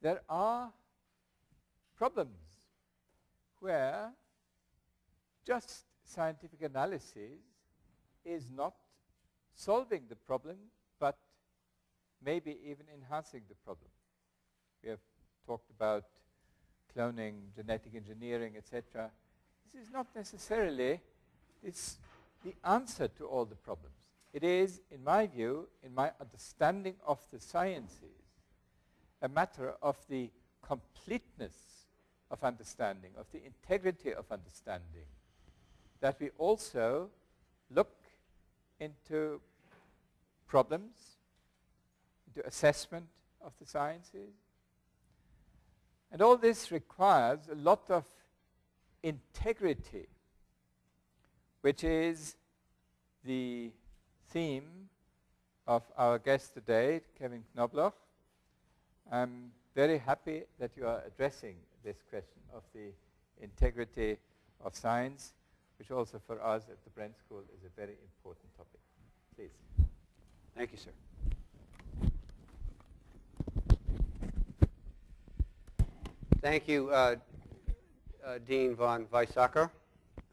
there are problems where just scientific analysis is not solving the problem, but maybe even enhancing the problem. We have talked about cloning, genetic engineering, etc. This is not necessarily the answer to all the problems. It is, in my view, in my understanding of the sciences, a matter of the completeness of understanding, of the integrity of understanding, that we also look into problems, into assessment of the sciences. And all this requires a lot of integrity, which is the theme of our guest today, Kevin Knobloch. I'm very happy that you are addressing this question of the integrity of science, which also for us at the Bren School is a very important topic. Please. Thank you, sir. Thank you, Dean von Weizsäcker,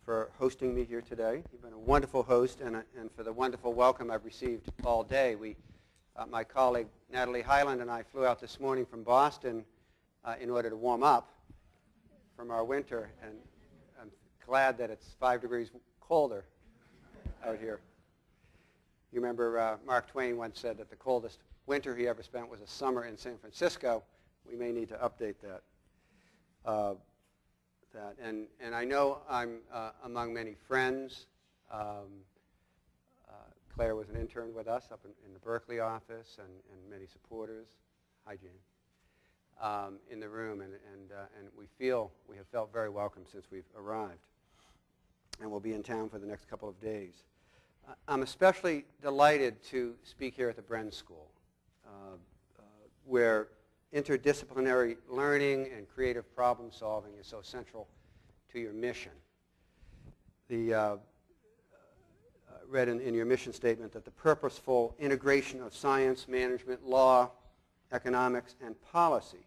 for hosting me here today. You've been a wonderful host and for the wonderful welcome I've received all day. My colleague Natalie Hyland and I flew out this morning from Boston in order to warm up from our winter, and I'm glad that it's 5 degrees colder out here. You remember Mark Twain once said that the coldest winter he ever spent was a summer in San Francisco. We may need to update that. And I know I'm among many friends. Claire was an intern with us up in the Berkeley office, and many supporters. Hi, Jane. In the room, and we have felt very welcome since we've arrived, and we'll be in town for the next couple of days. I'm especially delighted to speak here at the Bren School, where interdisciplinary learning and creative problem solving is so central to your mission. Read in your mission statement that the purposeful integration of science, management, law, economics, and policy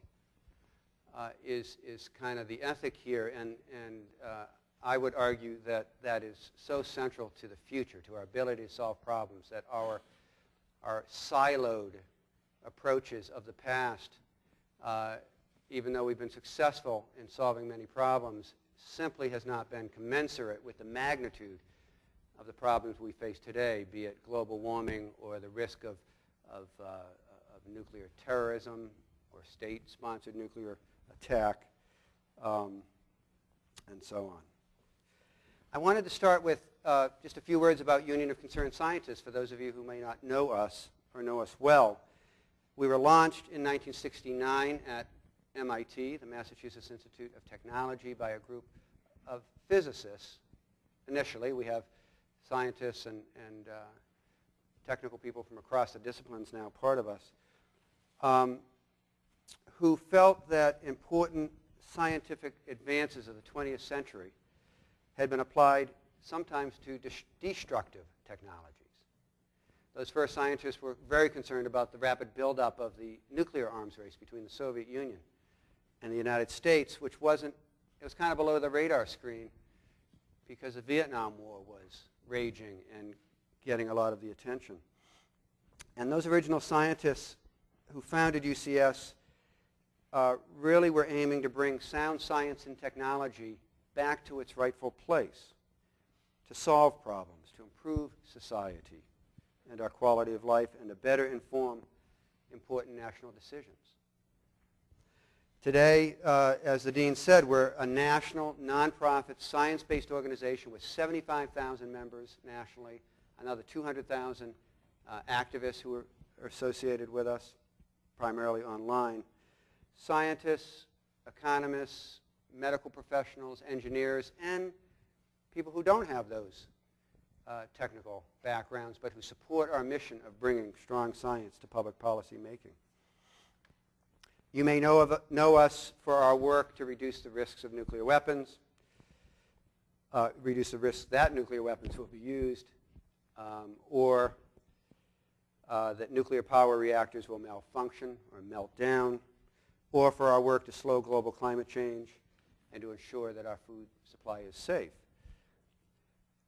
is kind of the ethic here, and I would argue that that is so central to the future, to our ability to solve problems, that our siloed approaches of the past, even though we've been successful in solving many problems, simply has not been commensurate with the magnitude of the problems we face today, be it global warming or the risk of nuclear terrorism or state-sponsored nuclear attack, and so on. I wanted to start with just a few words about Union of Concerned Scientists, for those of you who may not know us or know us well. We were launched in 1969 at MIT, the Massachusetts Institute of Technology, by a group of physicists. Initially, we have scientists and technical people from across the disciplines now part of us, who felt that important scientific advances of the 20th century had been applied sometimes to destructive technologies. Those first scientists were very concerned about the rapid buildup of the nuclear arms race between the Soviet Union and the United States, which it was kind of below the radar screen because the Vietnam War was raging and getting a lot of the attention. And those original scientists who founded UCS really were aiming to bring sound science and technology back to its rightful place, to solve problems, to improve society and our quality of life, and to better inform important national decisions. Today, as the Dean said, we're a national, nonprofit, science-based organization with 75,000 members nationally, another 200,000 activists who are associated with us, primarily online. Scientists, economists, medical professionals, engineers, and people who don't have those technical backgrounds, but who support our mission of bringing strong science to public policy making. You may know us for our work to reduce the risks of nuclear weapons, reduce the risk that nuclear weapons will be used, or that nuclear power reactors will malfunction or melt down, or for our work to slow global climate change and to ensure that our food supply is safe.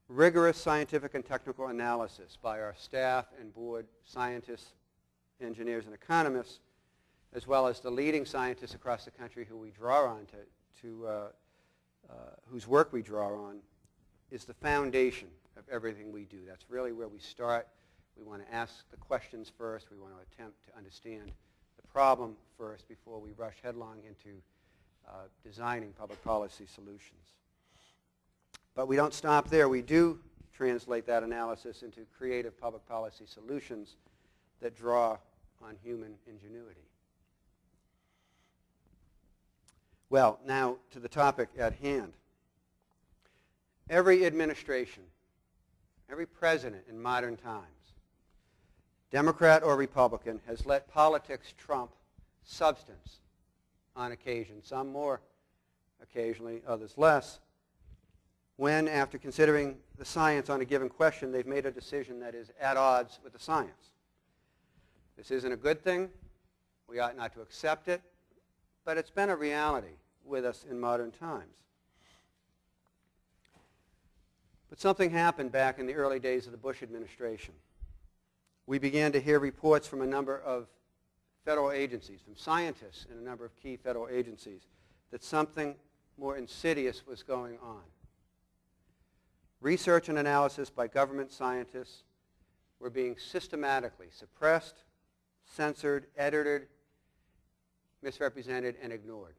Rigorous scientific and technical analysis by our staff and board scientists, engineers, and economists, as well as the leading scientists across the country who we draw on whose work we draw on, is the foundation of everything we do. That's really where we start. We want to ask the questions first. We want to attempt to understand the problem first before we rush headlong into designing public policy solutions. But we don't stop there. We do translate that analysis into creative public policy solutions that draw on human ingenuity. Well, now to the topic at hand. Every administration, every president in modern times, Democrat or Republican, has let politics trump substance on occasion, some more occasionally, others less, when, after considering the science on a given question, they've made a decision that is at odds with the science. This isn't a good thing. We ought not to accept it, but it's been a reality with us in modern times. But something happened back in the early days of the Bush administration. We began to hear reports from a number of federal agencies, from scientists in a number of key federal agencies, that something more insidious was going on. Research and analysis by government scientists were being systematically suppressed, censored, edited, misrepresented, and ignored,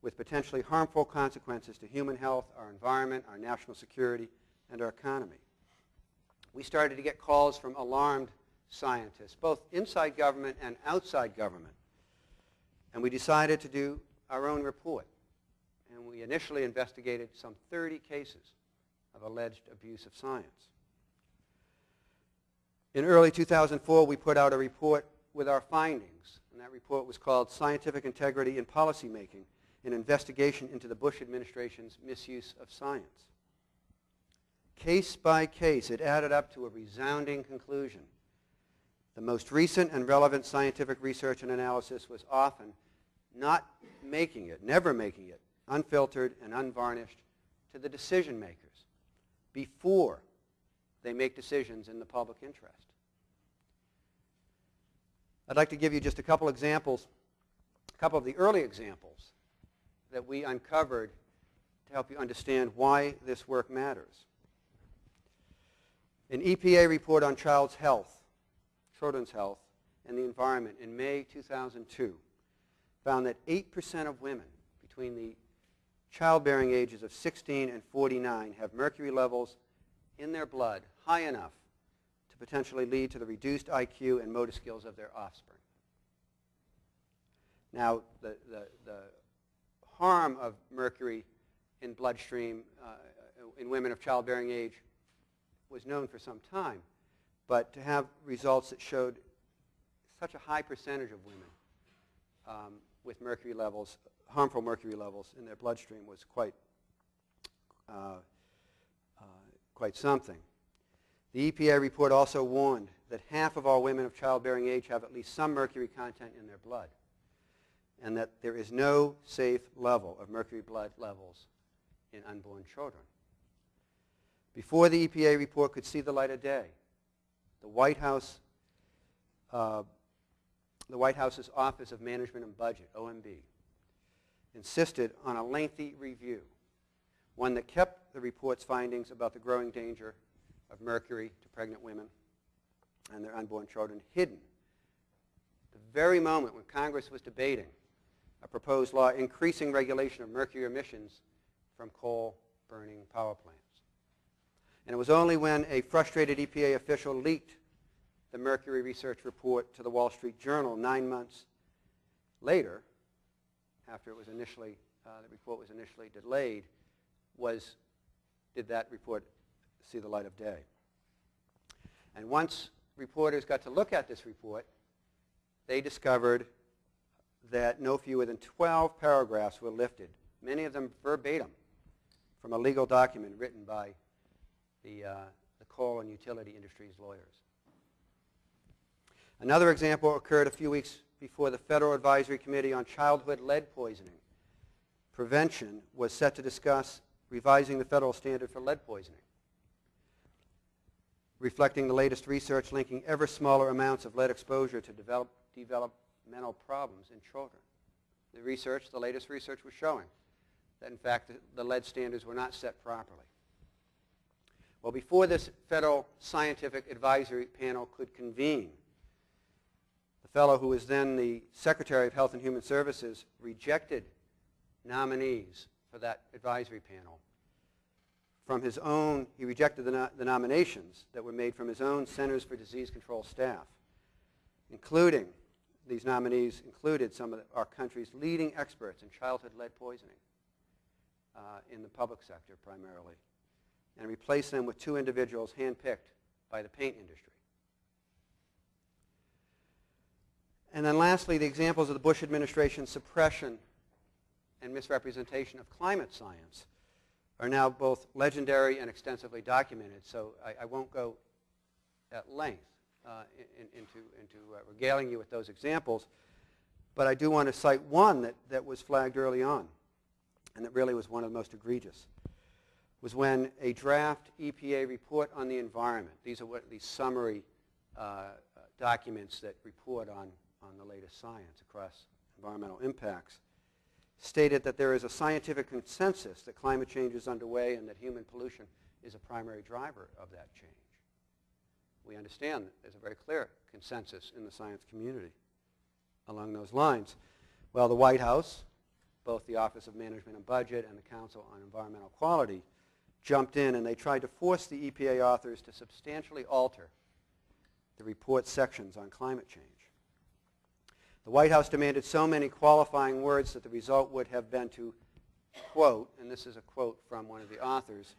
with potentially harmful consequences to human health, our environment, our national security, and our economy. We started to get calls from alarmed scientists, both inside government and outside government. And we decided to do our own report. And we initially investigated some 30 cases of alleged abuse of science. In early 2004, we put out a report with our findings. And that report was called Scientific Integrity in Policymaking, an investigation into the Bush administration's misuse of science. Case by case, it added up to a resounding conclusion. The most recent and relevant scientific research and analysis was often not making it, never making it, unfiltered and unvarnished to the decision makers before they make decisions in the public interest. I'd like to give you just a couple examples, a couple of the early examples that we uncovered to help you understand why this work matters. An EPA report on children's health, and the environment in May 2002 found that 8% of women between the childbearing ages of 16 and 49 have mercury levels in their blood high enough to potentially lead to the reduced IQ and motor skills of their offspring. Now, the harm of mercury in bloodstream in women of childbearing age was known for some time, but to have results that showed such a high percentage of women with mercury levels, harmful mercury levels in their bloodstream was quite something. The EPA report also warned that half of all women of childbearing age have at least some mercury content in their blood, and that there is no safe level of mercury blood levels in unborn children. Before the EPA report could see the light of day, the White House's Office of Management and Budget, OMB, insisted on a lengthy review, one that kept the report's findings about the growing danger of mercury to pregnant women and their unborn children hidden. The very moment when Congress was debating a proposed law increasing regulation of mercury emissions from coal-burning power plants. And it was only when a frustrated EPA official leaked the mercury research report to the Wall Street Journal 9 months later, after it was initially, the report was initially delayed, did that report see the light of day. And once reporters got to look at this report, they discovered that no fewer than 12 paragraphs were lifted, many of them verbatim, from a legal document written by the coal and utility industry's lawyers. Another example occurred a few weeks before the Federal Advisory Committee on Childhood Lead Poisoning Prevention was set to discuss revising the federal standard for lead poisoning, reflecting the latest research linking ever smaller amounts of lead exposure to developmental problems in children. The latest research was showing that, in fact, the lead standards were not set properly. Well, before this Federal Scientific Advisory Panel could convene, the fellow who was then the Secretary of Health and Human Services rejected nominees for that advisory panel. He rejected the nominations that were made from his own Centers for Disease Control staff, including, these nominees included some of our country's leading experts in childhood lead poisoning in the public sector primarily, and replaced them with two individuals handpicked by the paint industry. And then lastly, the examples of the Bush administration's suppression and misrepresentation of climate science are now both legendary and extensively documented, so I won't go at length into regaling you with those examples, but I do want to cite one that was flagged early on, and that really was one of the most egregious, was when a draft EPA report on the environment, these are these summary documents that report on the latest science across environmental impacts, stated that there is a scientific consensus that climate change is underway and that human pollution is a primary driver of that change. We understand that there's a very clear consensus in the science community along those lines. Well, the White House, both the Office of Management and Budget and the Council on Environmental Quality, jumped in and they tried to force the EPA authors to substantially alter the report sections on climate change. The White House demanded so many qualifying words that the result would have been to, quote, and this is a quote from one of the authors,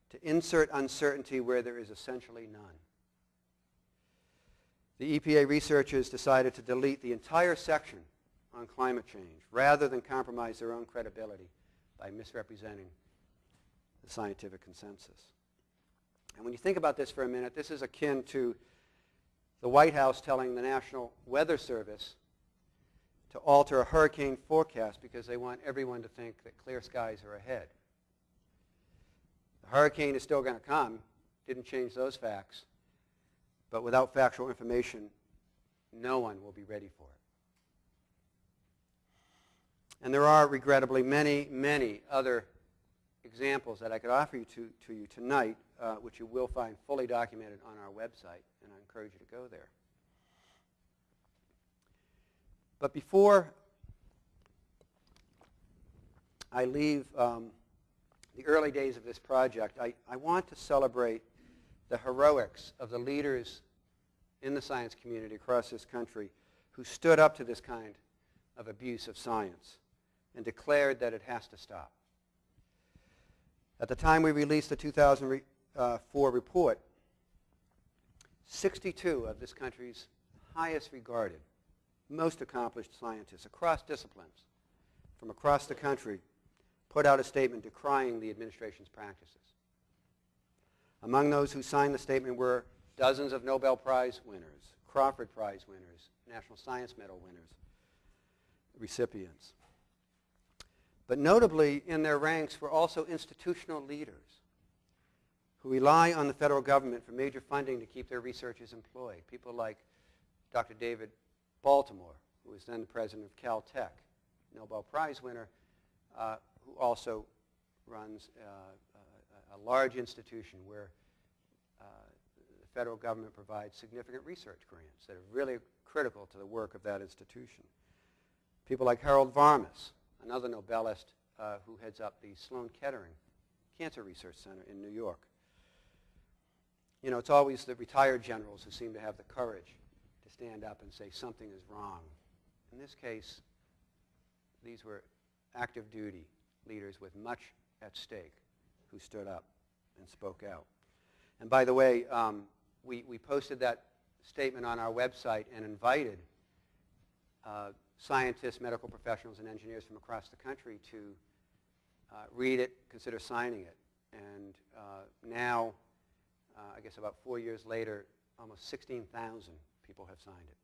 to insert uncertainty where there is essentially none. The EPA researchers decided to delete the entire section on climate change rather than compromise their own credibility by misrepresenting the scientific consensus. And when you think about this for a minute, this is akin to the White House telling the National Weather Service to alter a hurricane forecast because they want everyone to think that clear skies are ahead. The hurricane is still going to come, didn't change those facts, but without factual information, no one will be ready for it. And there are, regrettably, many, many other examples that I could offer you to you tonight, which you will find fully documented on our website, and I encourage you to go there. But before I leave the early days of this project, I want to celebrate the heroics of the leaders in the science community across this country who stood up to this kind of abuse of science and declared that it has to stop. At the time we released the 2004 report, 62 of this country's highest regarded, most accomplished scientists across disciplines from across the country put out a statement decrying the administration's practices. Among those who signed the statement were dozens of Nobel Prize winners, Crawford Prize winners, National Science Medal winners, recipients. But notably in their ranks were also institutional leaders who rely on the federal government for major funding to keep their researchers employed. People like Dr. David Baltimore, who was then the president of Caltech, Nobel Prize winner, who also runs a large institution where the federal government provides significant research grants that are really critical to the work of that institution. People like Harold Varmus, another Nobelist who heads up the Sloan Kettering Cancer Research Center in New York. You know, it's always the retired generals who seem to have the courage to stand up and say something is wrong. In this case, these were active duty leaders with much at stake who stood up and spoke out. And by the way, we posted that statement on our website and invited scientists, medical professionals, and engineers from across the country to read it, consider signing it. And now, I guess about 4 years later, almost 16,000 people have signed it.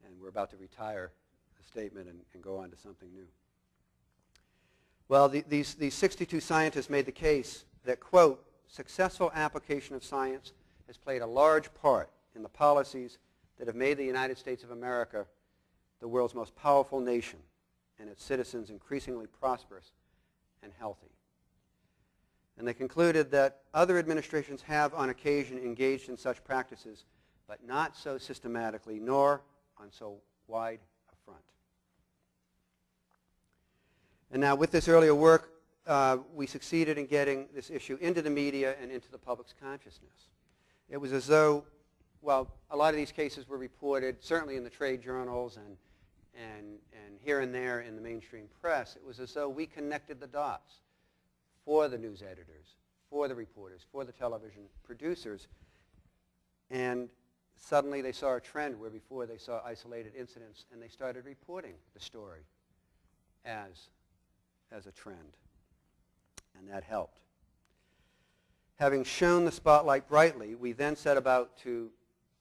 and we're about to retire the statement and go on to something new. Well, these 62 scientists made the case that, quote, successful application of science has played a large part in the policies that have made the United States of America the world's most powerful nation and its citizens increasingly prosperous and healthy. And they concluded that other administrations have on occasion engaged in such practices, but not so systematically nor on so wide a front. And now with this earlier work, we succeeded in getting this issue into the media and into the public's consciousness. It was as though, well, a lot of these cases were reported, certainly in the trade journals and here and there in the mainstream press. It was as though we connected the dots for the news editors, for the reporters, for the television producers. And suddenly they saw a trend where before they saw isolated incidents, and they started reporting the story as a trend. And that helped. Having shone the spotlight brightly, we then set about to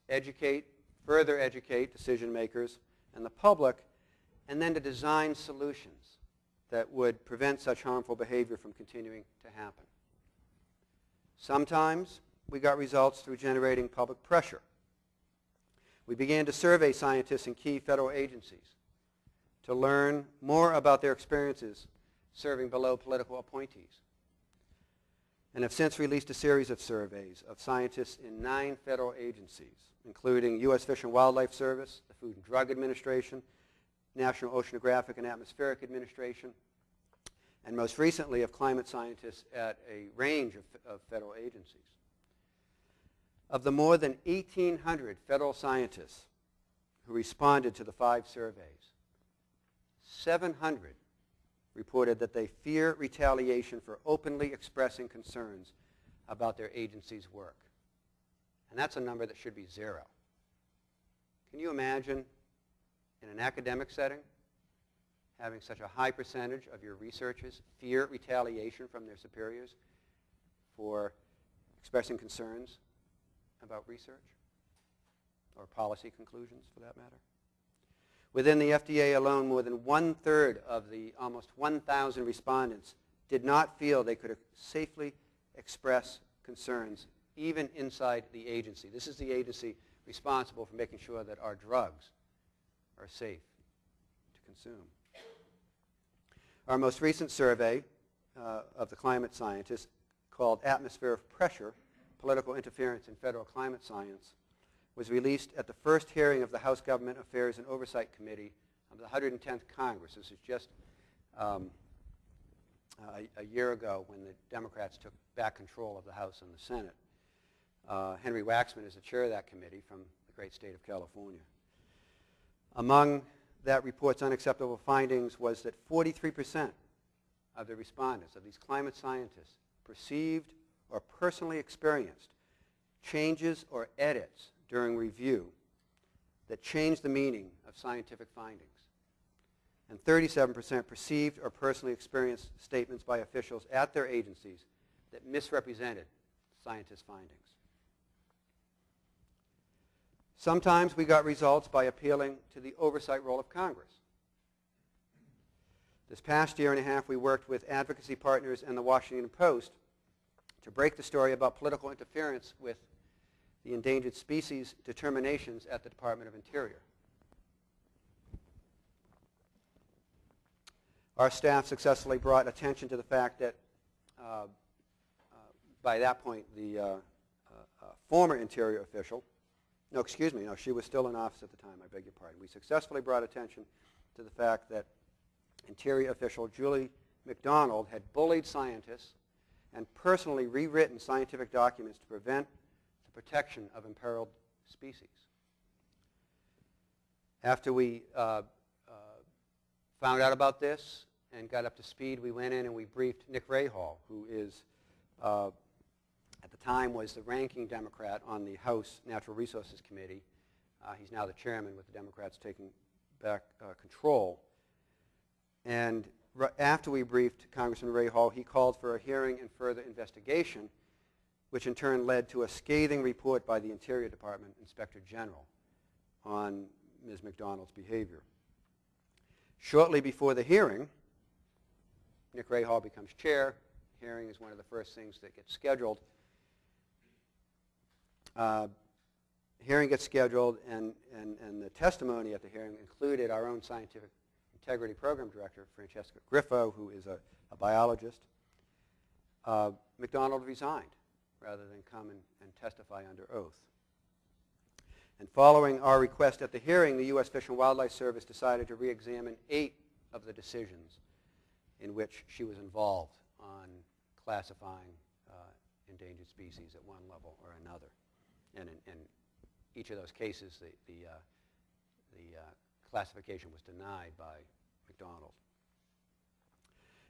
educate, further educate decision makers and the public, and then to design solutions that would prevent such harmful behavior from continuing to happen. Sometimes we got results through generating public pressure. We began to survey scientists in key federal agencies to learn more about their experiences serving below political appointees, and have since released a series of surveys of scientists in 9 federal agencies, including U.S. Fish and Wildlife Service, the Food and Drug Administration, National Oceanographic and Atmospheric Administration, and most recently of climate scientists at a range of federal agencies. Of the more than 1,800 federal scientists who responded to the 5 surveys, 700 reported that they fear retaliation for openly expressing concerns about their agency's work. And that's a number that should be 0. Can you imagine in an academic setting having such a high percentage of your researchers fear retaliation from their superiors for expressing concerns about research or policy conclusions for that matter? Within the FDA alone, more than 1/3 of the almost 1,000 respondents did not feel they could safely express concerns even inside the agency. This is the agency responsible for making sure that our drugs are safe to consume. Our most recent survey of the climate scientists, called Atmosphere of Pressure, Political Interference in Federal Climate Science, was released at the first hearing of the House Government Affairs and Oversight Committee of the 110th Congress. This is just a year ago when the Democrats took back control of the House and the Senate. Henry Waxman is the chair of that committee from the great state of California. Among that report's unacceptable findings was that 43% of the respondents, of these climate scientists, perceived or personally experienced changes or edits during review that changed the meaning of scientific findings. And 37% perceived or personally experienced statements by officials at their agencies that misrepresented scientists' findings. Sometimes we got results by appealing to the oversight role of Congress. This past year and a half, we worked with advocacy partners and the Washington Post to break the story about political interference with the endangered species determinations at the Department of Interior. Our staff successfully brought attention to the fact that by that point the former Interior official, she was still in office at the time, I beg your pardon. We successfully brought attention to the fact that Interior official Julie McDonald had bullied scientists and personally rewritten scientific documents to prevent the protection of imperiled species. After we found out about this and got up to speed, we went in and we briefed Nick Rahal, who is, at the time, was the ranking Democrat on the House Natural Resources Committee. He's now the chairman, with the Democrats taking back control. And after we briefed Congressman Rahal, he called for a hearing and further investigation, which in turn led to a scathing report by the Interior Department Inspector General on Ms. McDonald's behavior. Shortly before the hearing, Nick Rahal becomes chair. Hearing is one of the first things that gets scheduled. Hearing gets scheduled, and the testimony at the hearing included our own scientific integrity program director, Francesca Griffo, who is a biologist. McDonald resigned rather than come and testify under oath. And following our request at the hearing, the U.S. Fish and Wildlife Service decided to re-examine 8 of the decisions in which she was involved on classifying endangered species at one level or another. And in each of those cases, the classification was denied by McDonald.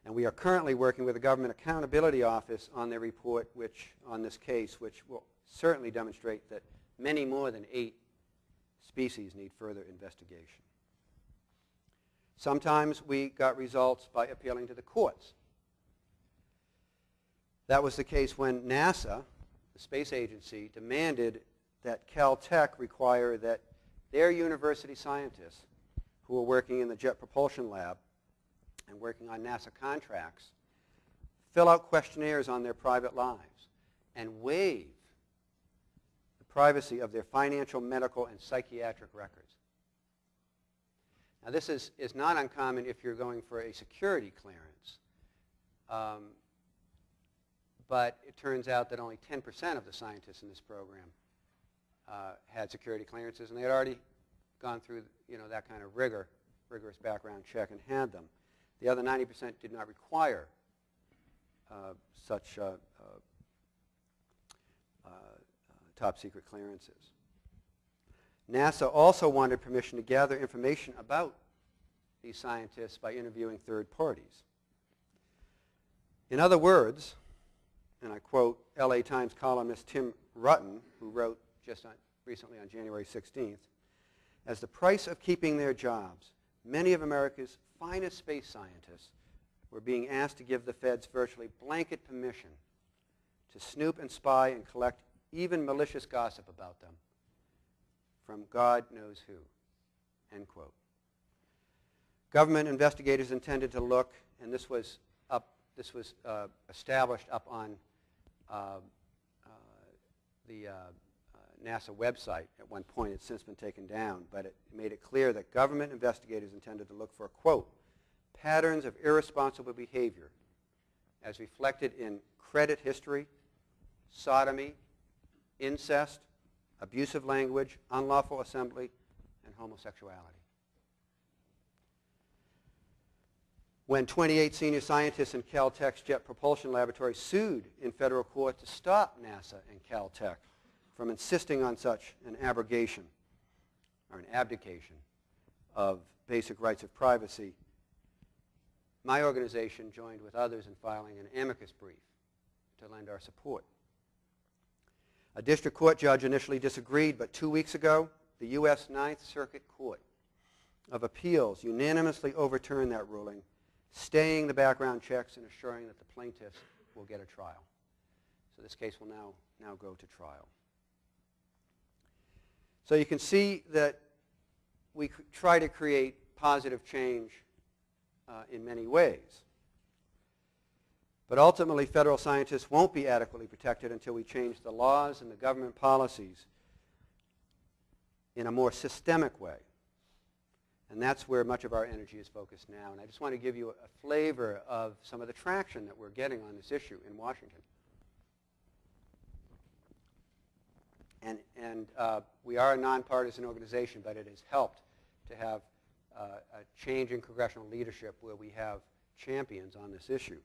And we are currently working with the Government Accountability Office on their report on this case, which will certainly demonstrate that many more than 8 species need further investigation. Sometimes we got results by appealing to the courts. That was the case when NASA, the space agency, demanded that Caltech require that their university scientists who are working in the Jet Propulsion Lab and working on NASA contracts fill out questionnaires on their private lives and waive the privacy of their financial, medical, and psychiatric records. Now, this is not uncommon if you're going for a security clearance. But it turns out that only 10% of the scientists in this program had security clearances, and they had already gone through that kind of rigorous background check and had them. The other 90% did not require such top secret clearances. NASA also wanted permission to gather information about these scientists by interviewing third parties. In other words, and I quote LA Times columnist Tim Rutten, who wrote recently on January 16th, as the price of keeping their jobs, many of America's finest space scientists were being asked to give the feds virtually blanket permission to snoop and spy and collect even malicious gossip about them from God knows who, end quote. Government investigators intended to look, and this was established up on the NASA website at one point. It's since been taken down, but it made it clear that government investigators intended to look for, quote, patterns of irresponsible behavior as reflected in credit history, sodomy, incest, abusive language, unlawful assembly, and homosexuality. When 28 senior scientists in Caltech's Jet Propulsion Laboratory sued in federal court to stop NASA and Caltech from insisting on such an abrogation or an abdication of basic rights of privacy, my organization joined with others in filing an amicus brief to lend our support. A district court judge initially disagreed, but 2 weeks ago, the U.S. Ninth Circuit Court of Appeals unanimously overturned that ruling, staying the background checks and assuring that the plaintiffs will get a trial. So this case will now go to trial. So you can see that we try to create positive change in many ways. But ultimately, federal scientists won't be adequately protected until we change the laws and the government policies in a more systemic way. And that's where much of our energy is focused now. And I just want to give you a flavor of some of the traction that we're getting on this issue in Washington. And we are a nonpartisan organization, but it has helped to have a change in congressional leadership where we have champions on this issue.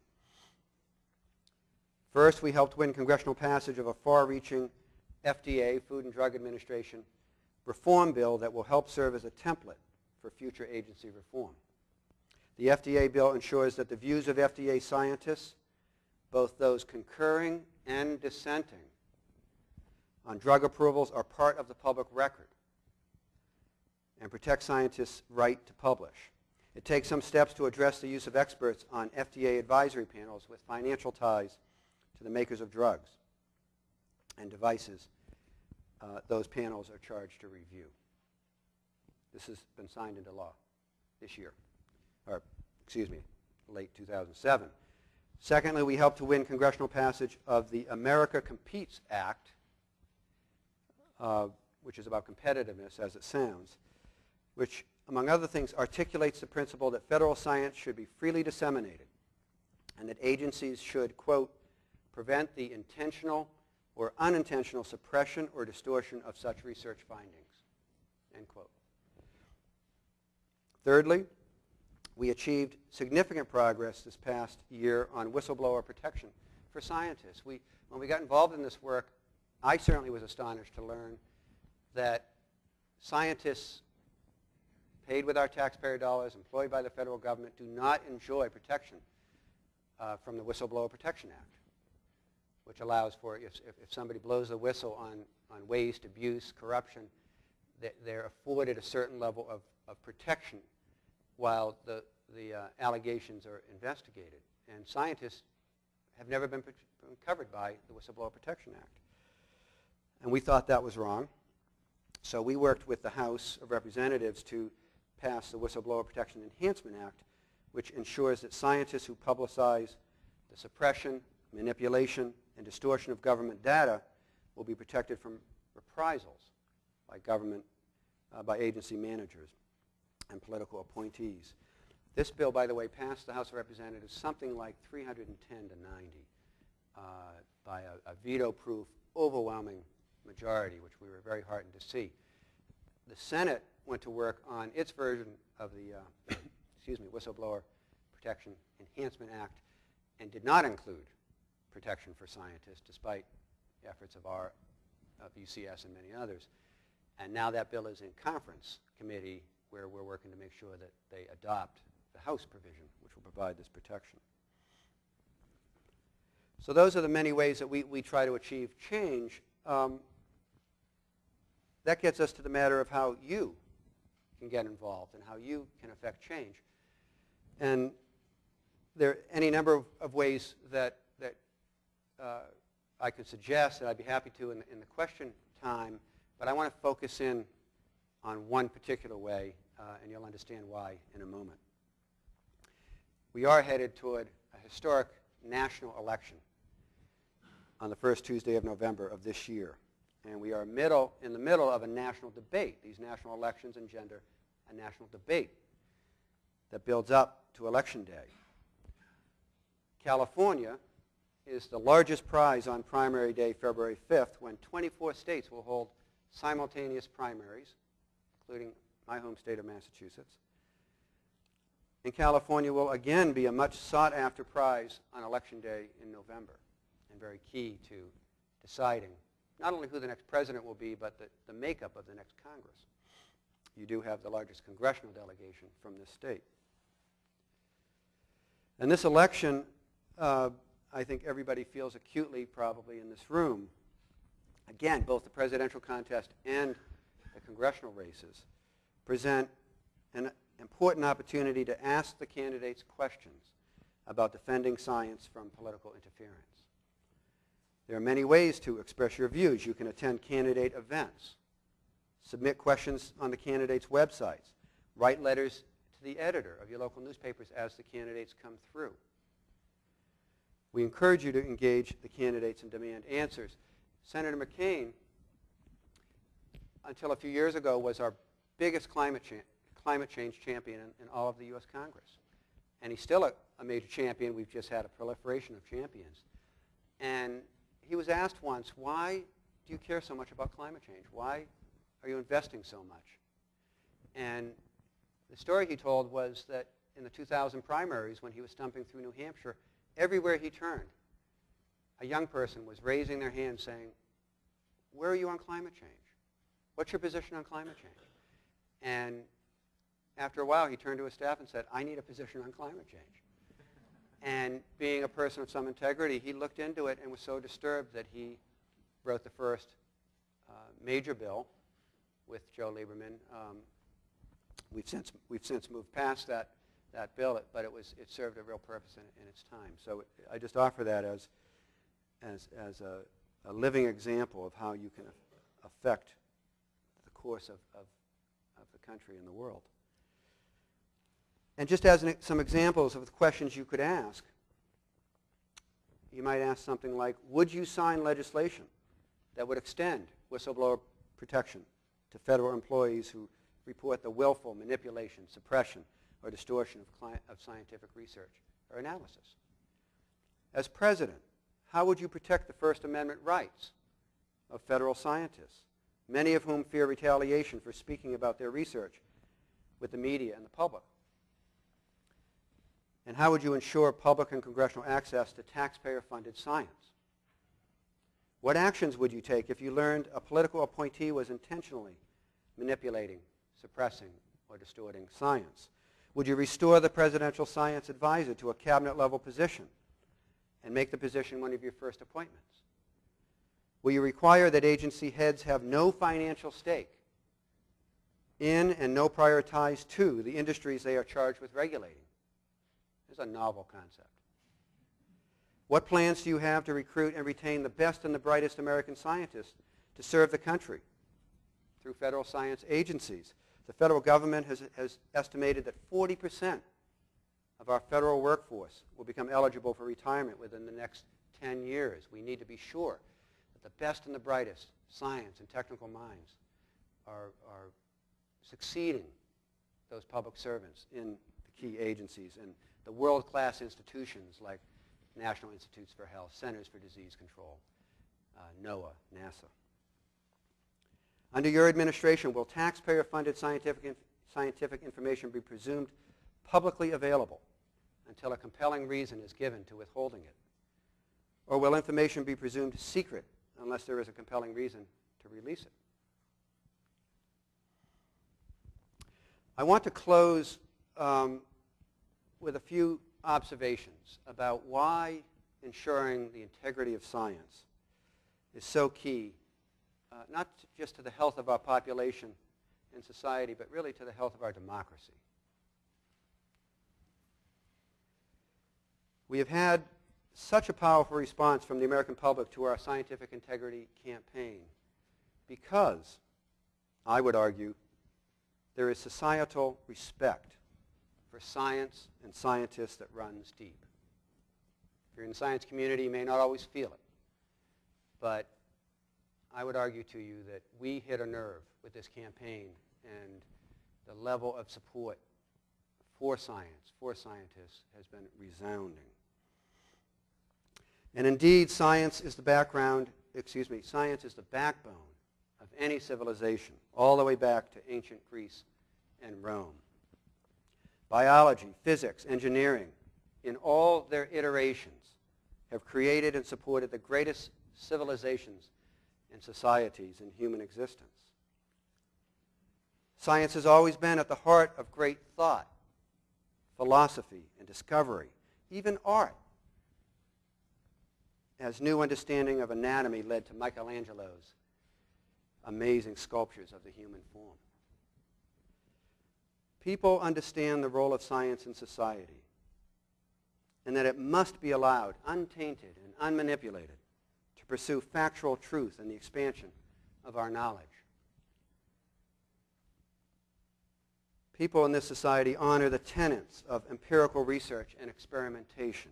First, we helped win congressional passage of a far-reaching FDA, Food and Drug Administration, reform bill that will help serve as a template for future agency reform. The FDA bill ensures that the views of FDA scientists, both those concurring and dissenting, on drug approvals are part of the public record and protect scientists' right to publish. It takes some steps to address the use of experts on FDA advisory panels with financial ties to the makers of drugs and devices those panels are charged to review. This has been signed into law this year, or excuse me, late 2007. Secondly, we helped to win congressional passage of the America Competes Act, which is about competitiveness as it sounds, which, among other things, articulates the principle that federal science should be freely disseminated and that agencies should, quote, prevent the intentional or unintentional suppression or distortion of such research findings, end quote. Thirdly, we achieved significant progress this past year on whistleblower protection for scientists. When we got involved in this work, I certainly was astonished to learn that scientists paid with our taxpayer dollars, employed by the federal government, do not enjoy protection from the Whistleblower Protection Act, which allows for, if somebody blows the whistle on waste, abuse, corruption, they're afforded a certain level of protection while the allegations are investigated. And scientists have never been covered by the Whistleblower Protection Act. And we thought that was wrong. So we worked with the House of Representatives to pass the Whistleblower Protection Enhancement Act, which ensures that scientists who publicize the suppression, manipulation, and distortion of government data will be protected from reprisals by agency managers and political appointees. This bill, by the way, passed the House of Representatives something like 310 to 90 by a veto-proof, overwhelming majority, which we were very heartened to see. The Senate went to work on its version of the Whistleblower Protection Enhancement Act and did not include protection for scientists, despite efforts of UCS and many others. And now that bill is in conference committee, where we're working to make sure that they adopt the House provision, which will provide this protection. So those are the many ways that we try to achieve change. That gets us to the matter of how you can get involved and how you can affect change. And there are any number of ways that I could suggest, and I'd be happy to in the question time, but I want to focus in on one particular way, and you'll understand why in a moment. We are headed toward a historic national election on the first Tuesday of November of this year. And we are in the middle of a national debate. These national elections engender a national debate that builds up to Election Day. California is the largest prize on primary day, February 5th, when 24 states will hold simultaneous primaries, including my home state of Massachusetts. And California will again be a much sought-after prize on Election Day in November, and very key to deciding not only who the next president will be, but the makeup of the next Congress. You do have the largest congressional delegation from this state. And this election, I think everybody feels acutely probably in this room. Again, both the presidential contest and the congressional races present an important opportunity to ask the candidates questions about defending science from political interference. There are many ways to express your views. You can attend candidate events, submit questions on the candidates' websites, write letters to the editor of your local newspapers as the candidates come through. We encourage you to engage the candidates and demand answers. Senator McCain, until a few years ago, was our biggest climate change champion in all of the U.S. Congress. And he's still a major champion. We've just had a proliferation of champions. And he was asked once, why do you care so much about climate change? Why are you investing so much? And the story he told was that in the 2000 primaries, when he was stumping through New Hampshire, everywhere he turned, a young person was raising their hand saying, where are you on climate change? What's your position on climate change? And after a while, he turned to his staff and said, I need a position on climate change. And being a person of some integrity, he looked into it and was so disturbed that he wrote the first major bill with Joe Lieberman. We've since moved past that bill, but it served a real purpose in its time. So I just offer that as a living example of how you can affect the course of the country and the world. And just as some examples of the questions you could ask, you might ask something like, would you sign legislation that would extend whistleblower protection to federal employees who report the willful manipulation, suppression, or distortion of scientific research or analysis? As president, how would you protect the First Amendment rights of federal scientists, many of whom fear retaliation for speaking about their research with the media and the public? And how would you ensure public and congressional access to taxpayer-funded science? What actions would you take if you learned a political appointee was intentionally manipulating, suppressing, or distorting science? Would you restore the presidential science advisor to a cabinet-level position and make the position one of your first appointments? Will you require that agency heads have no financial stake in and no prior ties to the industries they are charged with regulating? This is a novel concept. What plans do you have to recruit and retain the best and the brightest American scientists to serve the country through federal science agencies? The federal government has estimated that 40% of our federal workforce will become eligible for retirement within the next 10 years. We need to be sure that the best and the brightest science and technical minds are succeeding those public servants in the key agencies and the world-class institutions like National Institutes for Health, Centers for Disease Control, NOAA, NASA. Under your administration, will taxpayer-funded scientific information be presumed publicly available until a compelling reason is given to withholding it? Or will information be presumed secret unless there is a compelling reason to release it? I want to close with a few observations about why ensuring the integrity of science is so key, not just to the health of our population and society, but really to the health of our democracy. We have had such a powerful response from the American public to our scientific integrity campaign because, I would argue, there is societal respect for science and scientists that runs deep. If you're in the science community, you may not always feel it. But I would argue to you that we hit a nerve with this campaign, and the level of support for science, for scientists, has been resounding. And indeed, science is the backbone of any civilization, all the way back to ancient Greece and Rome. Biology, physics, engineering, in all their iterations, have created and supported the greatest civilizations and societies in human existence. Science has always been at the heart of great thought, philosophy, and discovery, even art, as new understanding of anatomy led to Michelangelo's amazing sculptures of the human form. People understand the role of science in society and that it must be allowed, untainted and unmanipulated, to pursue factual truth and the expansion of our knowledge. People in this society honor the tenets of empirical research and experimentation,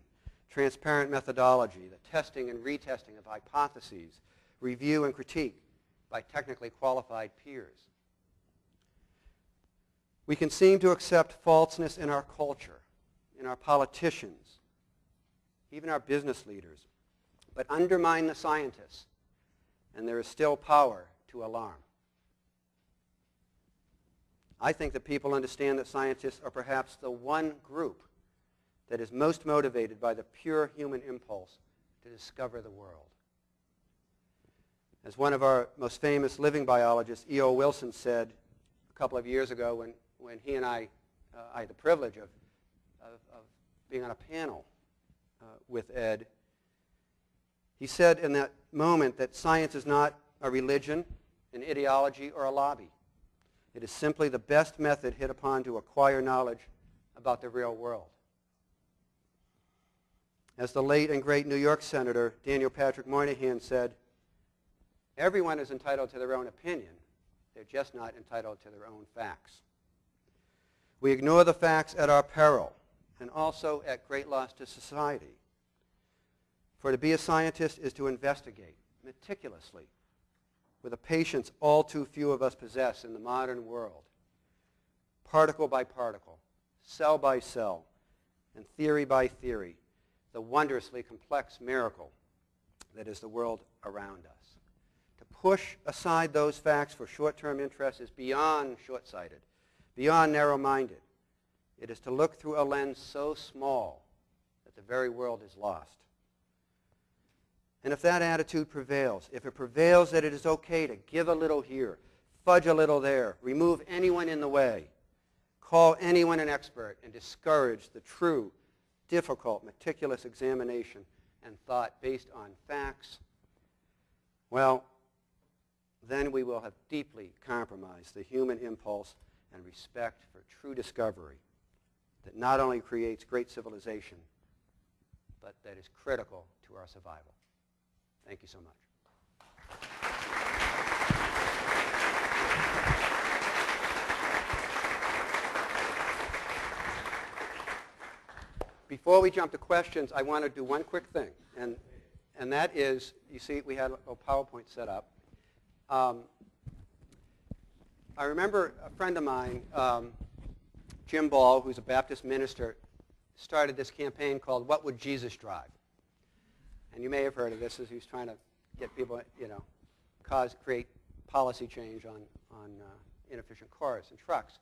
transparent methodology, the testing and retesting of hypotheses, review and critique by technically qualified peers. We can seem to accept falseness in our culture, in our politicians, even our business leaders, but undermine the scientists, and there is still power to alarm. I think that people understand that scientists are perhaps the one group that is most motivated by the pure human impulse to discover the world. As one of our most famous living biologists, E.O. Wilson, said a couple of years ago when he and I had the privilege of being on a panel with Ed, he said in that moment that science is not a religion, an ideology, or a lobby. It is simply the best method hit upon to acquire knowledge about the real world. As the late and great New York Senator Daniel Patrick Moynihan said, everyone is entitled to their own opinion, They're just not entitled to their own facts. We ignore the facts at our peril and also at great loss to society. For to be a scientist is to investigate meticulously with a patience all too few of us possess in the modern world, particle by particle, cell by cell, and theory by theory, the wondrously complex miracle that is the world around us. To push aside those facts for short-term interest is beyond short-sighted, beyond narrow-minded. It is to look through a lens so small that the very world is lost. And if that attitude prevails, if it prevails that it is okay to give a little here, fudge a little there, remove anyone in the way, call anyone an expert, and discourage the true, difficult, meticulous examination and thought based on facts, well, then we will have deeply compromised the human impulse and respect for true discovery that not only creates great civilization, but that is critical to our survival. Thank you so much. Before we jump to questions, I want to do one quick thing, and that is, you see, we had a PowerPoint set up. I remember a friend of mine, Jim Ball, who's a Baptist minister, started this campaign called What Would Jesus Drive? And you may have heard of this as he was trying to get people, create policy change on inefficient cars and trucks.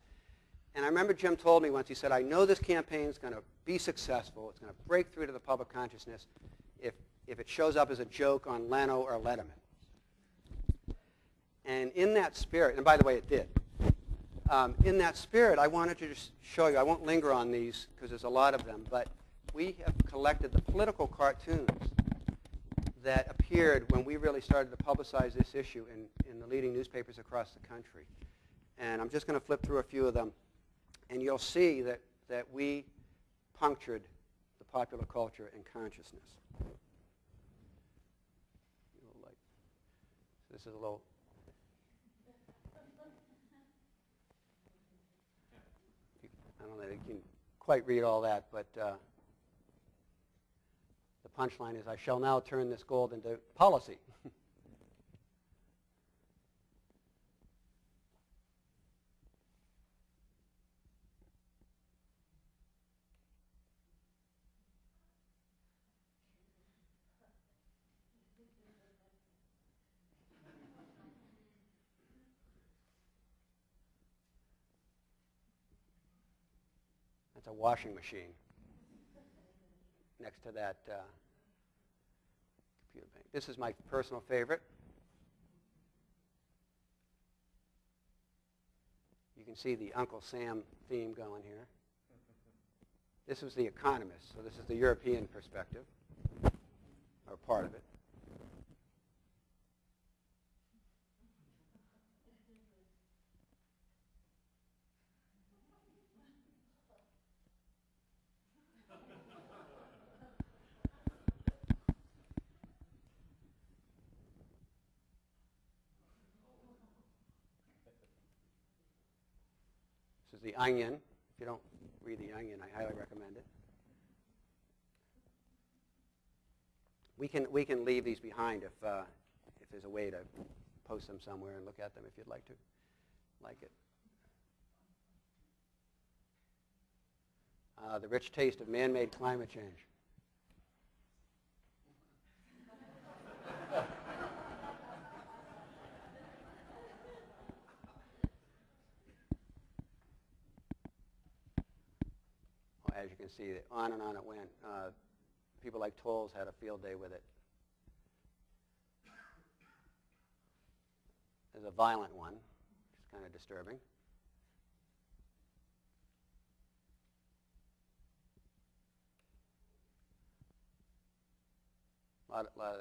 And I remember Jim told me once, he said, I know this campaign is going to be successful. It's going to break through to the public consciousness if it shows up as a joke on Leno or Letterman. And in that spirit, and by the way, it did. In that spirit, I wanted to just show you, I won't linger on these because there's a lot of them, but we have collected the political cartoons that appeared when we really started to publicize this issue in the leading newspapers across the country. And I'm just going to flip through a few of them, and you'll see that we punctured the popular culture and consciousness. This is a little... I don't know that you can quite read all that, but the punchline is, I shall now turn this gold into policy. That's a washing machine next to that computer bank. This is my personal favorite. You can see the Uncle Sam theme going here. This was The Economist, so this is the European perspective, or part of it. This is The Onion. If you don't read The Onion, I highly recommend it. We can leave these behind if there's a way to post them somewhere and look at them if you'd like it. The Rich Taste of Man-Made Climate Change. As you can see, on and on it went. People like Tolles had a field day with it. There's a violent one, which is kind of disturbing. A lot of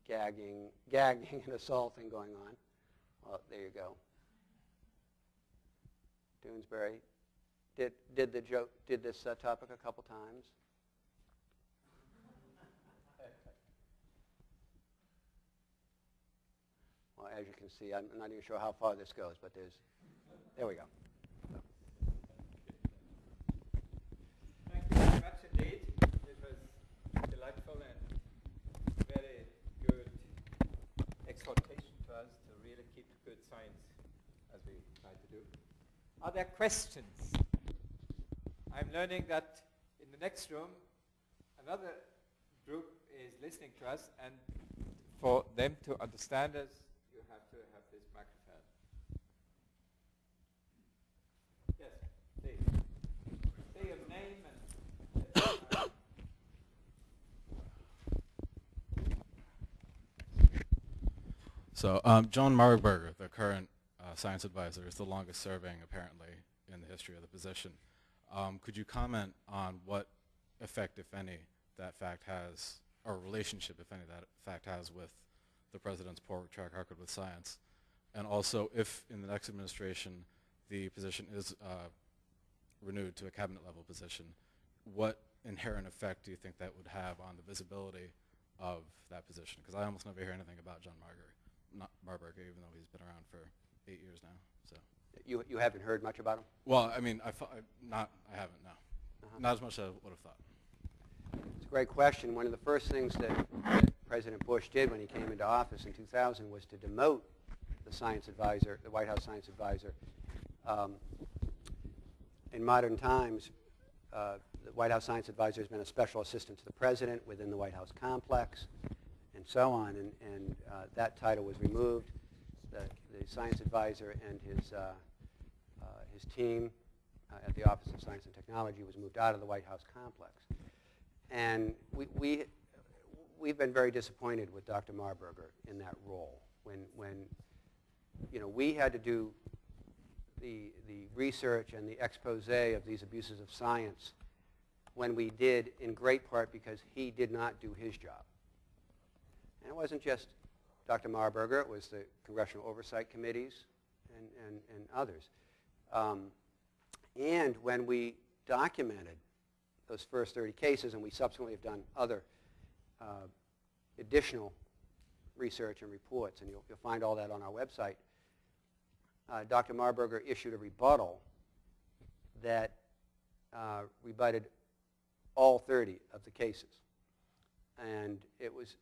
gagging and assaulting going on. Well, there you go. Doonesbury did this topic a couple times. Well, as you can see. I'm not even sure how far this goes, but there we go. Thank you very much indeed. It was delightful and very good exhortation to us to really keep good science as we try to do. Are there questions? I'm learning that in the next room, another group is listening to us, and for them to understand us, you have to have this microphone. Yes, please. Say your name and... So John Marburger, the current science advisor, is the longest serving, apparently, in the history of the position. Could you comment on what effect, if any, that fact has, or relationship, if any, that fact has with the president's poor track record with science? And also, if in the next administration the position is renewed to a cabinet level position, what inherent effect do you think that would have on the visibility of that position? Because I almost never hear anything about John Marburger, even though he's been around for 8 years now. So You haven't heard much about him? well, I mean, I haven't, no. Not as much as I would have thought. It's a great question. One of the first things that President Bush did when he came into office in 2000 was to demote the science advisor, the White House science advisor. In modern times, the White House science advisor has been a special assistant to the president within the White House complex, and so on. And that title was removed. The science advisor and his team at the Office of Science and Technology was moved out of the White House complex. And we've been very disappointed with Dr. Marburger in that role. When we had to do the research and the expose of these abuses of science, when we did, in great part because he did not do his job. And it wasn't just Dr. Marburger, it was the Congressional Oversight Committees and others. And when we documented those first 30 cases, and we subsequently have done other additional research and reports, and you'll find all that on our website, Dr. Marburger issued a rebuttal that rebutted all 30 of the cases. And it was,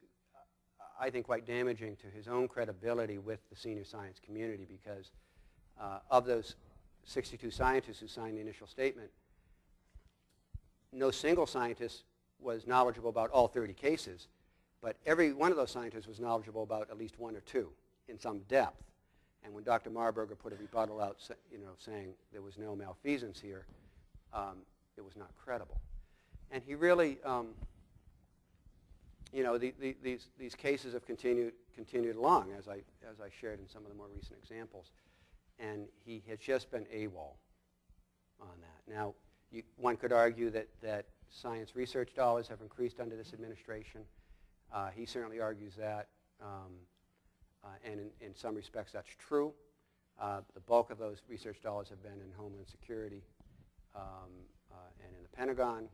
I think, quite damaging to his own credibility with the senior science community, because of those 62 scientists who signed the initial statement, no single scientist was knowledgeable about all 30 cases, but every one of those scientists was knowledgeable about at least one or two in some depth. And when Dr. Marburger put a rebuttal out, saying there was no malfeasance here, it was not credible. And he really, these cases have continued along, as I shared in some of the more recent examples, and he has just been AWOL on that. Now, one could argue that science research dollars have increased under this administration. He certainly argues that, and in some respects that's true. The bulk of those research dollars have been in Homeland Security and in the Pentagon,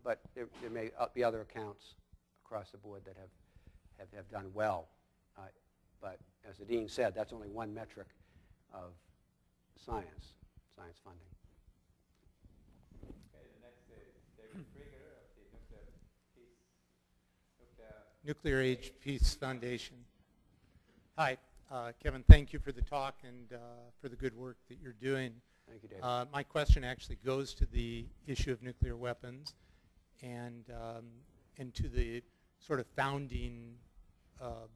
but there may be other accounts across the board that have done well. But as the Dean said, that's only one metric of science funding. Okay, the next is David Krieger of the Nuclear Age Peace Foundation. Hi, Kevin, thank you for the talk and for the good work that you're doing. Thank you, David. My question actually goes to the issue of nuclear weapons and to the sort of founding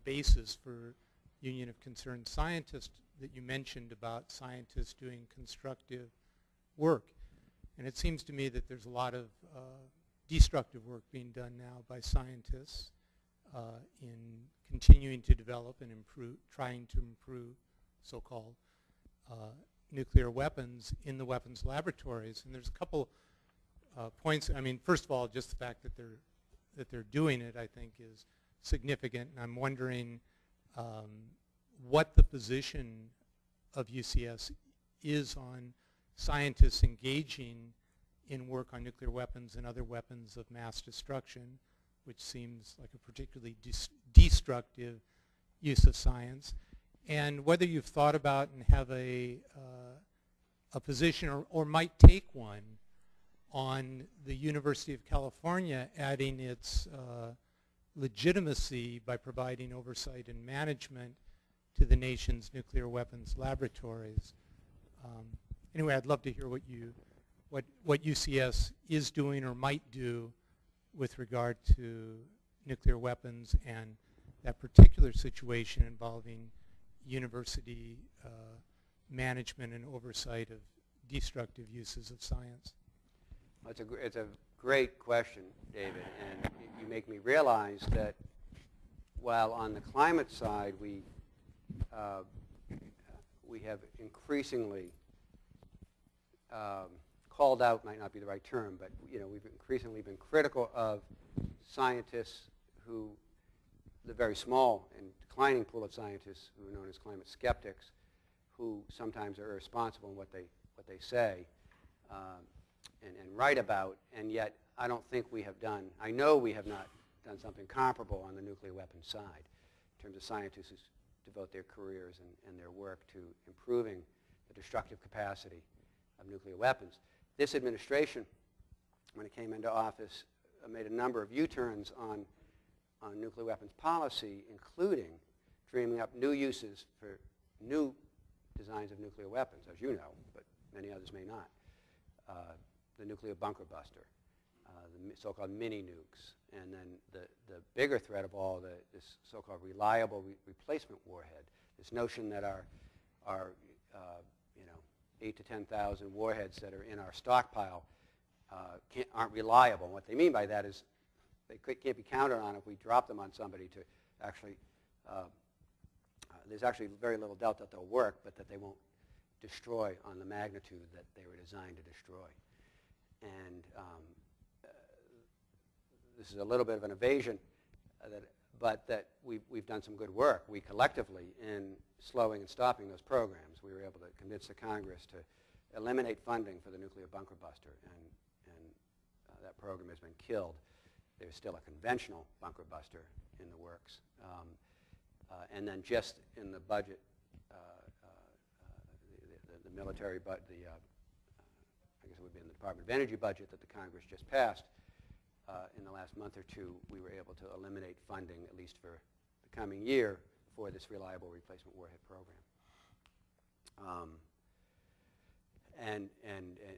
basis for Union of Concerned Scientists that you mentioned about scientists doing constructive work. And it seems to me that there's a lot of destructive work being done now by scientists in continuing to develop and improve, trying to improve so-called nuclear weapons in the weapons laboratories. And there's a couple points. I mean, first of all, just the fact that they're doing it, I think, is significant. And I'm wondering what the position of UCS is on scientists engaging in work on nuclear weapons and other weapons of mass destruction, which seems like a particularly destructive use of science. and whether you've thought about and have a position or might take one on the University of California adding its legitimacy by providing oversight and management to the nation's nuclear weapons laboratories. Anyway, I'd love to hear what UCS is doing or might do with regard to nuclear weapons and that particular situation involving university management and oversight of destructive uses of science. Well, it's a great question, David, and you make me realize that while on the climate side we have increasingly called out, might not be the right term, but we've increasingly been critical of scientists who, the very small and declining pool of scientists who are known as climate skeptics, who sometimes are irresponsible in what they say and write about, and yet I don't think we have done, I know we have not done something comparable on the nuclear weapons side in terms of scientists who devote their careers and their work to improving the destructive capacity of nuclear weapons. This administration, when it came into office, made a number of U-turns on nuclear weapons policy, including dreaming up new uses for new designs of nuclear weapons, as you know, but many others may not. The nuclear bunker buster, the so-called mini nukes, and then the bigger threat of all, this so-called reliable replacement warhead. This notion that our 8,000 to 10,000 warheads that are in our stockpile aren't reliable. And what they mean by that is they can't be counted on if we drop them on somebody to actually, there's actually very little doubt that they'll work, but that they won't destroy on the magnitude that they were designed to destroy. And this is a little bit of an evasion, but that we've done some good work. We collectively, in slowing and stopping those programs, we were able to convince the Congress to eliminate funding for the nuclear bunker buster, and that program has been killed. There's still a conventional bunker buster in the works. And then just in the budget, the military, I guess it would be in the Department of Energy budget that the Congress just passed, in the last month or two, we were able to eliminate funding, at least for the coming year, for this reliable replacement warhead program. And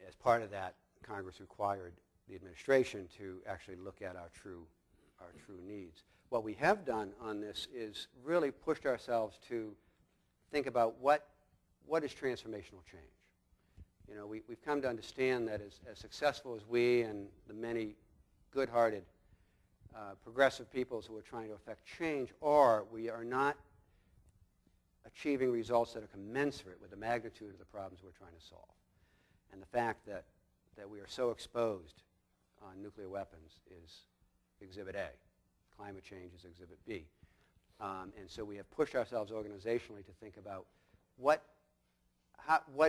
as part of that, Congress required the administration to actually look at our true needs. What we have done on this is really pushed ourselves to think about what is transformational change. We've come to understand that as successful as we and the many good-hearted progressive peoples who are trying to affect change are, we are not achieving results that are commensurate with the magnitude of the problems we're trying to solve. And the fact that we are so exposed on nuclear weapons is Exhibit A. Climate change is Exhibit B. And so we have pushed ourselves organizationally to think about what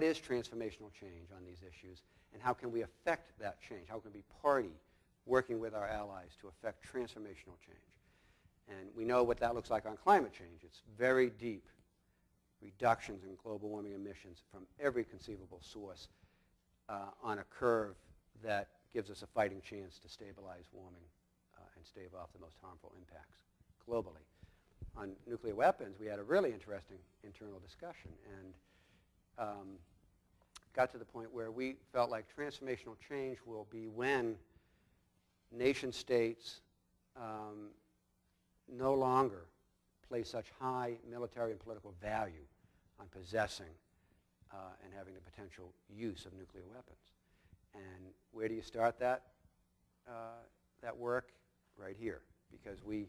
is transformational change on these issues, and how can we affect that change? How can we be party working with our allies to affect transformational change? And we know what that looks like on climate change. It's very deep reductions in global warming emissions from every conceivable source on a curve that gives us a fighting chance to stabilize warming and stave off the most harmful impacts globally. On nuclear weapons, we had a really interesting internal discussion, and got to the point where we felt like transformational change will be when nation states no longer place such high military and political value on possessing and having the potential use of nuclear weapons. And where do you start that work? Right here, because we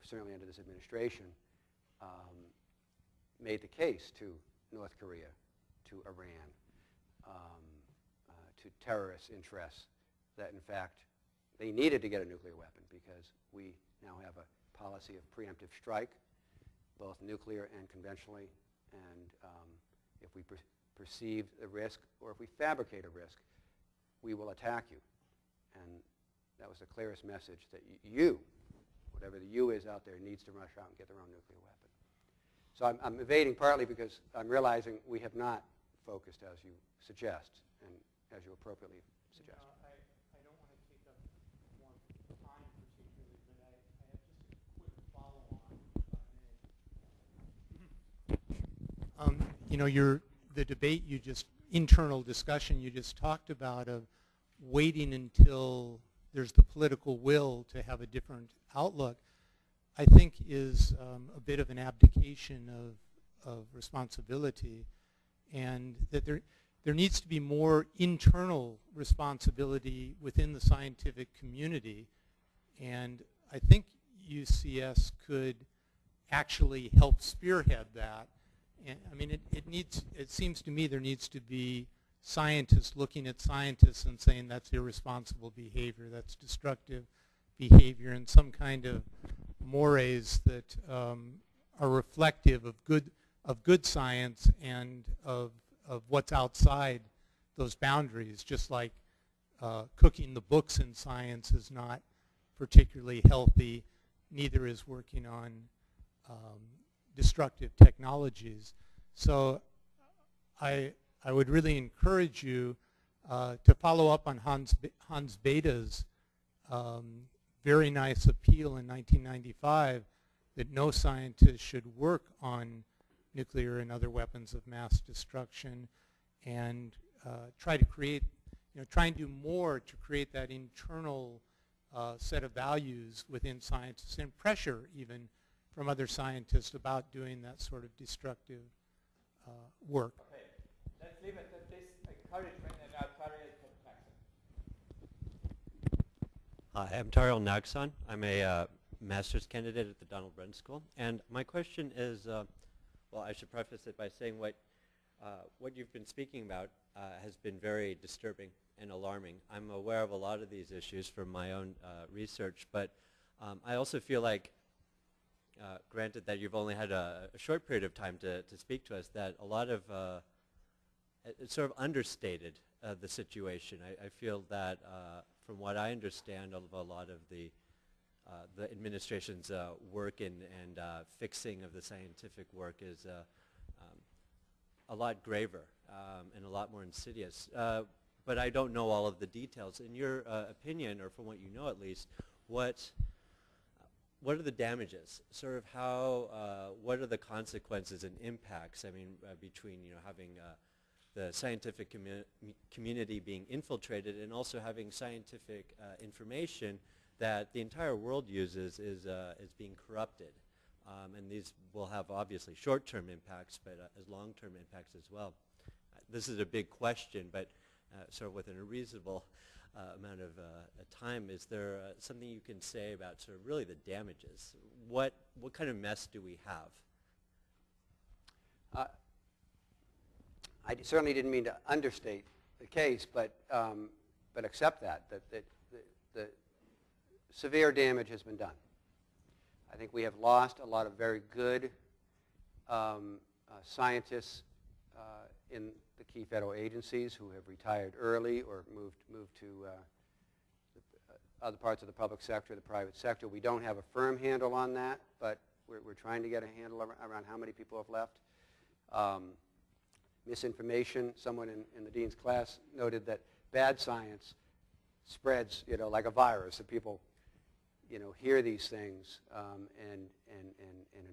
certainly under this administration made the case to North Korea, to Iran, to terrorist interests that in fact they needed to get a nuclear weapon, because we now have a policy of preemptive strike, both nuclear and conventionally, and if we perceive a risk or if we fabricate a risk, we will attack you. And that was the clearest message, that you, whatever the you is out there, needs to rush out and get their own nuclear weapon. So I'm evading partly because I'm realizing we have not focused as you suggest and as you appropriately suggest. I don't want to take up more time particularly, but I have just a quick follow-on. You know, the debate you just, internal discussion you just talked about of waiting until there's the political will to have a different outlook, I think is a bit of an abdication of responsibility, and that there needs to be more internal responsibility within the scientific community, and I think UCS could actually help spearhead that. And, I mean, it seems to me there needs to be scientists looking at scientists and saying that's irresponsible behavior, that's destructive behavior, and some kind of mores that are reflective of good science and of what's outside those boundaries. Just like cooking the books in science is not particularly healthy, neither is working on destructive technologies. So I would really encourage you to follow up on Hans Bethe's very nice appeal in 1995 that no scientist should work on nuclear and other weapons of mass destruction, and try to create, try and do more to create that internal set of values within scientists, and pressure even from other scientists about doing that sort of destructive work. Okay, let's leave it at this encouragement, and now Tariel Naxon. Hi, I'm Tariel Naxon. I'm a master's candidate at the Donald Bren School, and my question is, well, I should preface it by saying what you've been speaking about has been very disturbing and alarming. I'm aware of a lot of these issues from my own research, but I also feel like, granted that you've only had a short period of time to speak to us, that a lot of it's sort of understated the situation. I feel that from what I understand of a lot of the administration's work and fixing of the scientific work is a lot graver and a lot more insidious. But I don't know all of the details. In your opinion, or from what you know at least, what are the damages? Sort of how, what are the consequences and impacts, I mean, between, having the scientific community being infiltrated and also having scientific information that the entire world uses is being corrupted. And these will have obviously short-term impacts, but as long-term impacts as well. This is a big question, but sort of within a reasonable amount of time, is there something you can say about sort of really the damages? What kind of mess do we have? I certainly didn't mean to understate the case, but accept that the severe damage has been done. I think we have lost a lot of very good scientists in the key federal agencies who have retired early or moved to other parts of the public sector, the private sector. We don't have a firm handle on that, but we're trying to get a handle around how many people have left. Misinformation. Someone in the dean's class noted that bad science spreads, like a virus, that people, hear these things and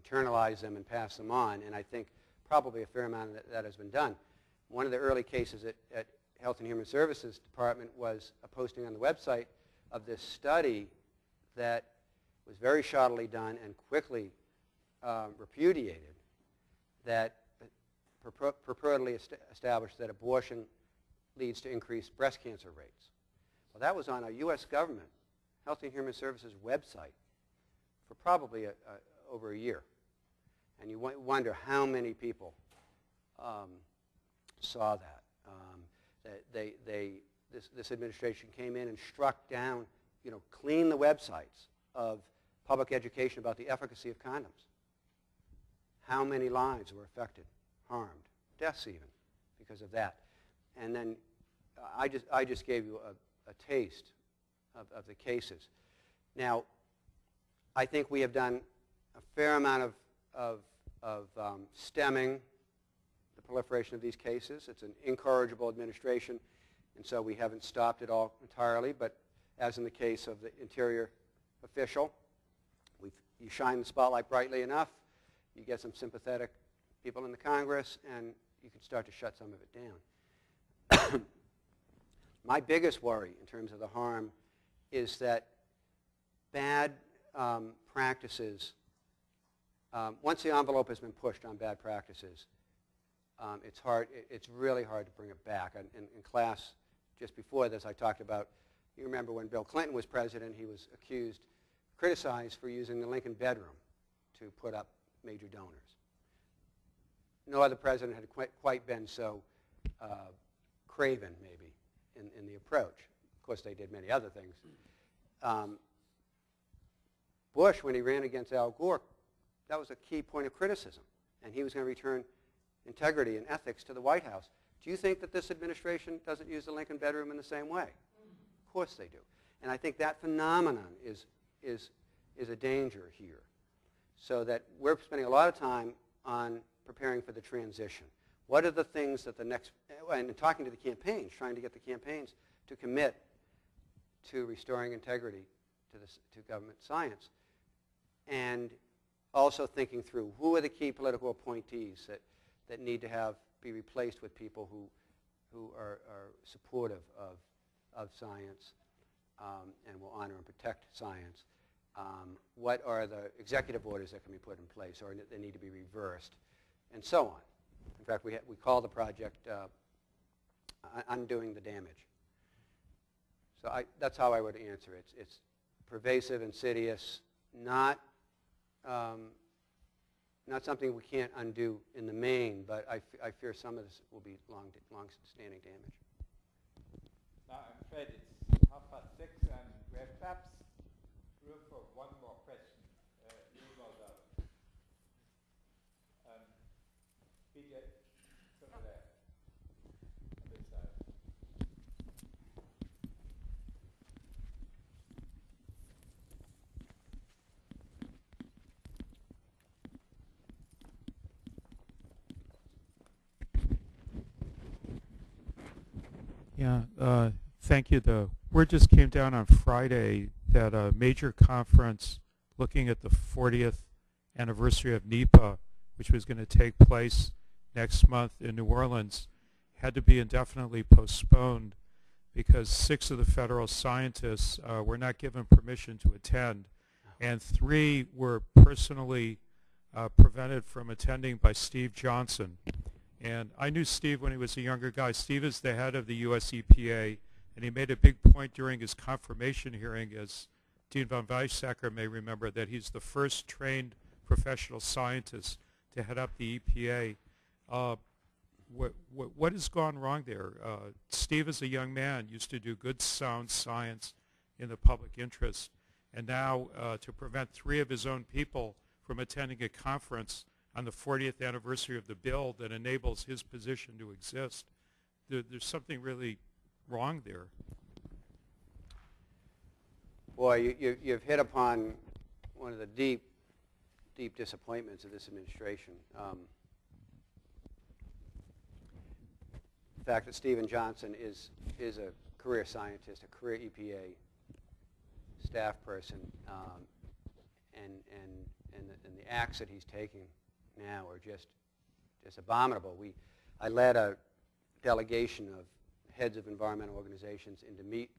internalize them and pass them on. And I think probably a fair amount of that has been done. One of the early cases at Health and Human Services Department was a posting on the website of this study that was very shoddily done and quickly repudiated, that purportedly established that abortion leads to increased breast cancer rates. Well, that was on a U.S. government Health and Human Services website for probably over a year. And you wonder how many people saw that. This administration came in and struck down, cleaned the websites of public education about the efficacy of condoms. How many lives were affected, harmed, deaths even, because of that. And then I just gave you a taste of the cases. Now, I think we have done a fair amount of stemming the proliferation of these cases. It's an incorrigible administration, and so we haven't stopped it all entirely, but as in the case of the interior official, you shine the spotlight brightly enough, you get some sympathetic people in the Congress, and you can start to shut some of it down. My biggest worry in terms of the harm is that bad practices, once the envelope has been pushed on bad practices, it's really hard to bring it back. In class just before this, I talked about, you remember when Bill Clinton was president, he was criticized for using the Lincoln bedroom to put up major donors. No other president had quite been so craven, maybe, in the approach. Of course, they did many other things. Bush, when he ran against Al Gore, that was a key point of criticism, and he was going to return integrity and ethics to the White House. Do you think that this administration doesn't use the Lincoln bedroom in the same way? Of course they do. And I think that phenomenon is a danger here, so that we're spending a lot of time on preparing for the transition. What are the things that the next, and talking to the campaigns, trying to get the campaigns to commit to restoring integrity to government science, and also thinking through who are the key political appointees that need to be replaced with people who are supportive of science and will honor and protect science. What are the executive orders that can be put in place, or they need to be reversed, and so on. In fact, we call the project Undoing the Damage. So that's how I would answer it. It's pervasive, insidious, not something we can't undo in the main, but I fear some of this will be long-standing damage. Now, I'm afraid it's 6:30, and we have perhaps room for one more question. You know that. PJ, over there, on this side. Yeah, thank you. The word just came down on Friday that a major conference looking at the 40th anniversary of NEPA, which was going to take place next month in New Orleans, had to be indefinitely postponed because 6 of the federal scientists were not given permission to attend, and 3 were personally prevented from attending by Steve Johnson. And I knew Steve when he was a younger guy. Steve is the head of the US EPA, and he made a big point during his confirmation hearing, as Dean von Weizsäcker may remember, that he's the first trained professional scientist to head up the EPA. What has gone wrong there? Steve, as a young man, used to do good, sound science in the public interest, and now to prevent 3 of his own people from attending a conference on the 40th anniversary of the bill that enables his position to exist, there's something really wrong there. Boy, you've hit upon one of the deep disappointments of this administration. The fact that Stephen Johnson is a career scientist, a career EPA staff person, and the acts that he's taking now are just abominable. I led a delegation of heads of environmental organizations in to meet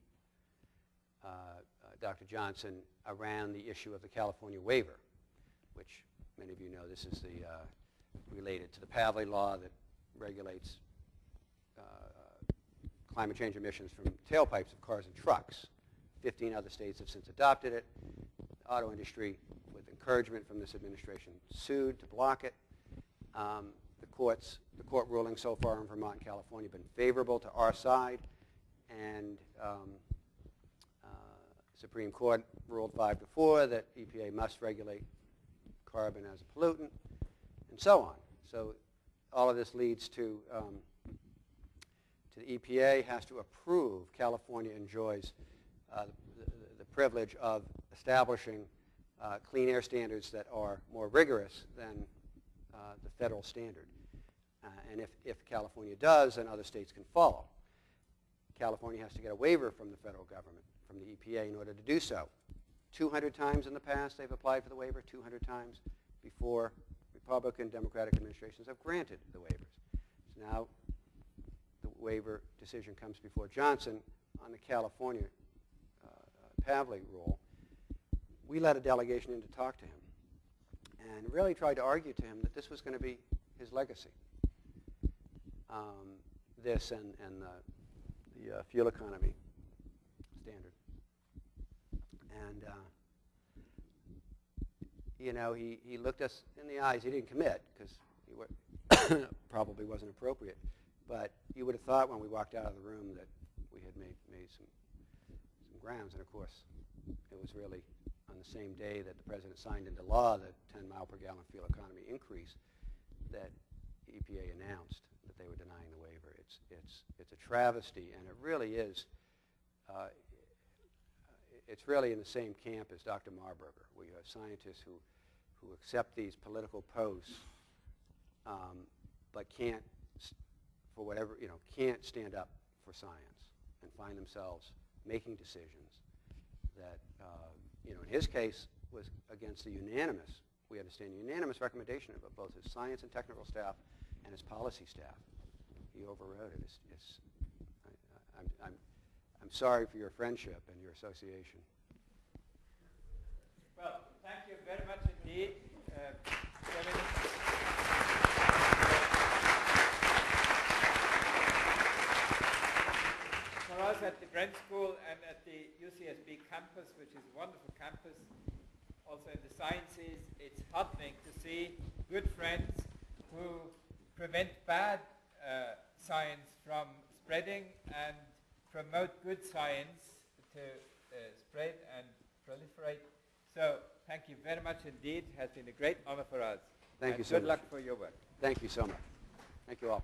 Dr. Johnson around the issue of the California waiver, which many of you know, this is related to the Pavley law that regulates climate change emissions from tailpipes of cars and trucks. 15 other states have since adopted it. The auto industry, with encouragement from this administration, sued to block it. The court ruling so far in Vermont and California have been favorable to our side, and Supreme Court ruled 5-4 that EPA must regulate carbon as a pollutant, and so on. So all of this leads to the EPA has to approve. California enjoys the privilege of establishing clean air standards that are more rigorous than the federal standard. And if California does, then other states can follow. California has to get a waiver from the federal government, from the EPA, in order to do so. 200 times in the past they've applied for the waiver, 200 times before. Republican, Democratic administrations have granted the waivers. So now the waiver decision comes before Johnson on the California Pavley rule. We let a delegation in to talk to him and really tried to argue to him that this was going to be his legacy. This and the fuel economy standard. And you know, he looked us in the eyes. He didn't commit because he probably wasn't appropriate. But you would have thought when we walked out of the room that we had made some grounds. And of course, it was really on the same day that the president signed into law the 10 mile per gallon fuel economy increase that EPA announced that they were denying the waiver. It's a travesty, and it really is. It's really in the same camp as Dr. Marburger, where you have scientists who accept these political posts, but can't, for whatever, can't stand up for science and find themselves making decisions that, in his case, was against the unanimous, we understand, unanimous recommendation of both his science and technical staff and his policy staff. He overrode it. I'm sorry for your friendship and your association. Well, thank you very much indeed, Kevin. For us at the Bren School and at the UCSB campus, which is a wonderful campus, also in the sciences, it's heartening to see good friends who prevent bad science from spreading and promote good science to spread and proliferate. So thank you very much indeed. It has been a great honor for us. Thank you so much. Good luck for your work. Thank you so much. Thank you all.